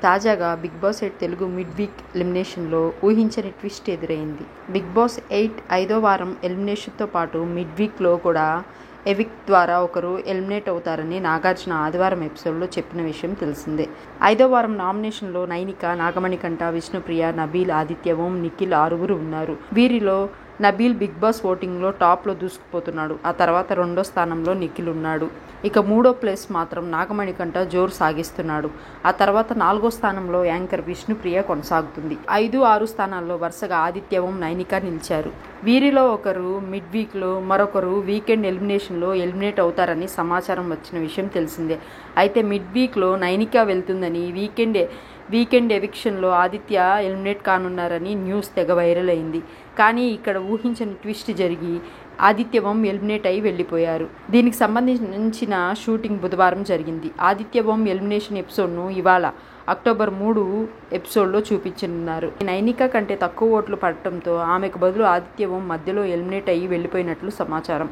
తాజాగా big boss 8 Telugu mid week ఎలిమినేషన్లో ఊహించని ట్విస్ట్ ఎదురైంది. బిగ్ బాస్ 8 5వ వారం ఎలిమినేషన్తో పాటు మిడ్ వీక్లో కూడా ఎవిక్ట్ ద్వారా ఒకరు ఎలిమినేట్ అవుతారని నాగార్జున ఆదివారం ఎపిసోడ్లో చెప్పిన విషయం తెలిసిందే. 5వ వారం నామినేషన్లో నైనిక, నాగమణికంఠ, విష్ణుప్రియ, నబీల్, ఆదిత్య ఓం, నిఖిల్ ఆరుగురు ఉన్నారు. వీరిలో నబీల్ బిగ్ బాస్ ఓటింగ్లో టాప్లో దూసుకుపోతున్నాడు. ఆ తర్వాత 2వ స్థానంలో నిఖిల్ ఉన్నాడు. ఇక 3వ ప్లేస్ మాత్రం నాగమణికంఠ జోరు సాగిస్తున్నాడు. ఆ తర్వాత 4వ స్థానంలో యాంకర్ విష్ణుప్రియ కొనసాగుతుంది. 5, 6 స్థానాల్లో వరుసగా ఆదిత్య ఓం, నైనిక నిలిచారు. వీరిలో ఒకరు మిడ్ వీక్లో, మరొకరు వీకెండ్ ఎలిమినేషన్లో ఎలిమినేట్ అవుతారని సమాచారం వచ్చిన విషయం తెలిసిందే. అయితే మిడ్ వీక్లో నైనిక వెళ్తుందని, వీకెండ్ ఎవిక్షన్లో ఆదిత్య ఎలిమినేట్ కానున్నారని న్యూస్ తెగ వైరల్ అయింది. కానీ ఇక్కడ ఊహించని ట్విస్ట్ జరిగి ఆదిత్య ఓం ఎలిమినేట్ అయి వెళ్ళిపోయారు. దీనికి సంబంధించిన షూటింగ్ బుధవారం జరిగింది. ఆదిత్య ఓం ఎలిమినేషన్ ఎపిసోడ్ను ఇవాళ అక్టోబర్ 3 ఎపిసోడ్లో చూపించనున్నారు. నైనిక కంటే తక్కువ ఓట్లు పడటంతో ఆమెకు బదులు ఆదిత్య ఓం మధ్యలో ఎలిమినేట్ అయ్యి వెళ్ళిపోయినట్లు సమాచారం.